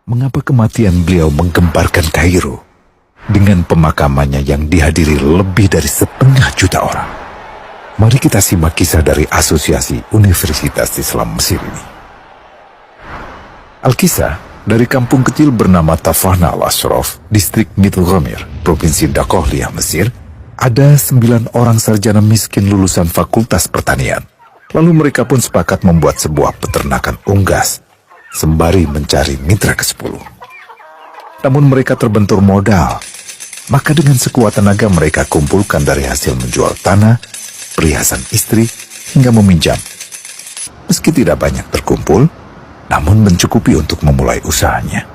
mengapa kematian beliau menggemparkan Kairo dengan pemakamannya yang dihadiri lebih dari 500.000 orang. Mari kita simak kisah dari Asosiasi Universitas Islam Mesir ini. Al-Kisah dari kampung kecil bernama Tafana al-Ashraf, distrik Middle Ghamir, provinsi Dakohliyah, Mesir, ada 9 orang sarjana miskin lulusan Fakultas Pertanian. Lalu mereka pun sepakat membuat sebuah peternakan unggas, sembari mencari mitra ke-10. Namun mereka terbentur modal, maka dengan sekuat tenaga mereka kumpulkan dari hasil menjual tanah, perhiasan istri, hingga meminjam. Meski tidak banyak terkumpul, namun mencukupi untuk memulai usahanya.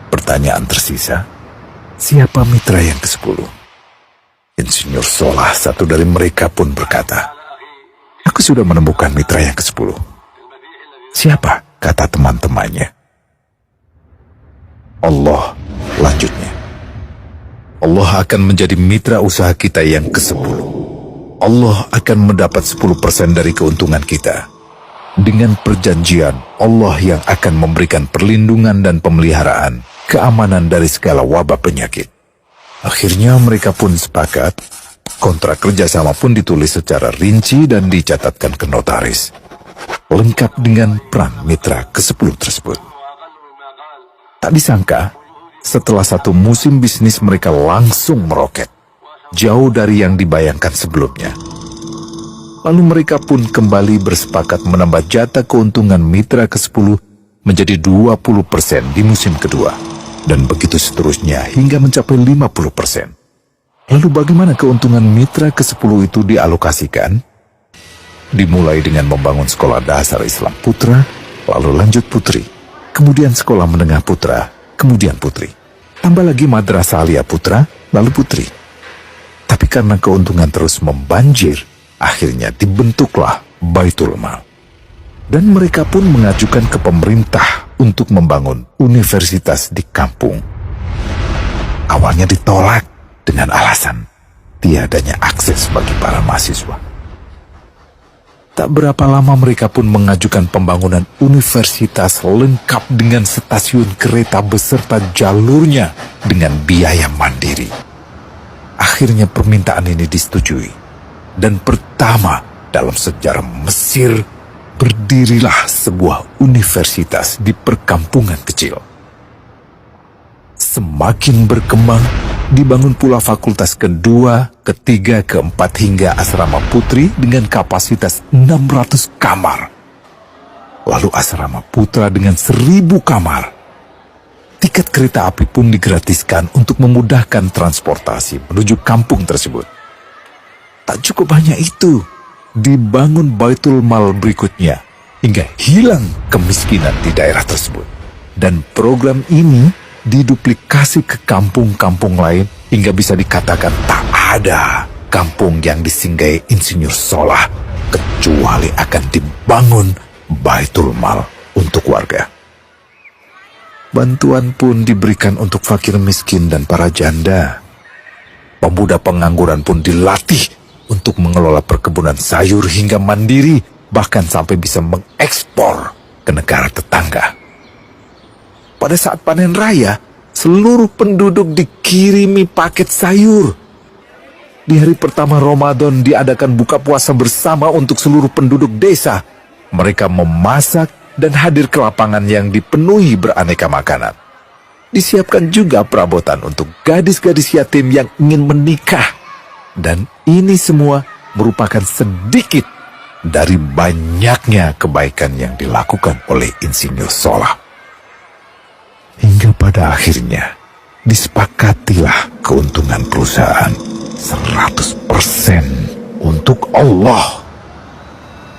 Pertanyaan tersisa, siapa mitra yang ke-10? Insinyur Solah, satu dari mereka, pun berkata, "Aku sudah menemukan mitra yang ke-10. Siapa?" kata teman-temannya. "Allah," lanjutnya. "Allah akan menjadi mitra usaha kita yang ke-10. Allah akan mendapat 10% dari keuntungan kita. Dengan perjanjian, Allah yang akan memberikan perlindungan dan pemeliharaan, keamanan dari segala wabah penyakit." Akhirnya mereka pun sepakat. Kontrak kerjasama pun ditulis secara rinci dan dicatatkan ke notaris, lengkap dengan peran mitra ke-10 tersebut. Tak disangka, setelah 1 musim bisnis mereka langsung meroket, jauh dari yang dibayangkan sebelumnya. Lalu mereka pun kembali bersepakat menambah jatah keuntungan mitra ke-10 menjadi 20% di musim kedua, dan begitu seterusnya hingga mencapai 50%. Lalu bagaimana keuntungan mitra ke-10 itu dialokasikan? Dimulai dengan membangun sekolah dasar Islam putra, lalu lanjut putri, kemudian sekolah menengah putra, kemudian putri. Tambah lagi madrasah aliyah putra, lalu putri. Tapi karena keuntungan terus membanjir, akhirnya dibentuklah Baitul Mal. Dan mereka pun mengajukan ke pemerintah untuk membangun universitas di kampung. Awalnya ditolak dengan alasan tiadanya akses bagi para mahasiswa. Tak berapa lama mereka pun mengajukan pembangunan universitas lengkap dengan stasiun kereta beserta jalurnya dengan biaya mandiri. Akhirnya permintaan ini disetujui, dan pertama dalam sejarah Mesir berdirilah sebuah universitas di perkampungan kecil. Semakin berkembang, dibangun pula fakultas kedua, ketiga, keempat hingga asrama putri dengan kapasitas 600 kamar. Lalu asrama putra dengan 1.000 kamar. Tiket kereta api pun digratiskan untuk memudahkan transportasi menuju kampung tersebut. Tak cukup hanya itu, dibangun Baitul Mal berikutnya hingga hilang kemiskinan di daerah tersebut. Dan program ini diduplikasi ke kampung-kampung lain hingga bisa dikatakan tak ada kampung yang disinggahi Insinyur Solah kecuali akan dibangun Baitul Mal untuk warga. Bantuan pun diberikan untuk fakir miskin dan para janda. Pemuda pengangguran pun dilatih untuk mengelola perkebunan sayur hingga mandiri, bahkan sampai bisa mengekspor ke negara tetangga. Pada saat panen raya, seluruh penduduk dikirimi paket sayur. Di hari pertama Ramadan diadakan buka puasa bersama untuk seluruh penduduk desa. Mereka memasak dan hadir ke lapangan yang dipenuhi beraneka makanan. Disiapkan juga perabotan untuk gadis-gadis yatim yang ingin menikah. Dan ini semua merupakan sedikit dari banyaknya kebaikan yang dilakukan oleh Insinyur Solah. Hingga pada akhirnya disepakatilah keuntungan perusahaan 100% untuk Allah.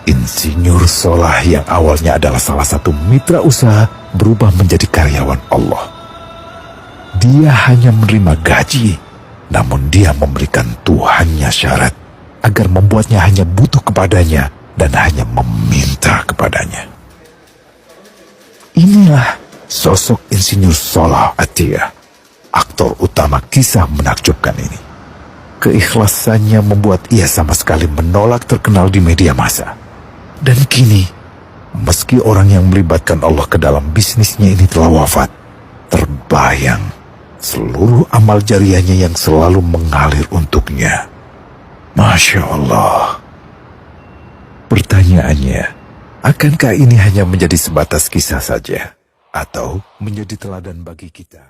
Insinyur Solah yang awalnya adalah salah satu mitra usaha berubah menjadi karyawan Allah. Dia hanya menerima gaji, namun dia memberikan Tuhannya syarat agar membuatnya hanya butuh kepadanya dan hanya meminta kepadanya. Inilah sosok Insinyur Solah Atiyah, aktor utama kisah menakjubkan ini. Keikhlasannya membuat ia sama sekali menolak terkenal di media massa. Dan kini, meski orang yang melibatkan Allah ke dalam bisnisnya ini telah wafat, melayang seluruh amal jariahnya yang selalu mengalir untuknya. Masya Allah. Pertanyaannya, akankah ini hanya menjadi sebatas kisah saja? Atau menjadi teladan bagi kita?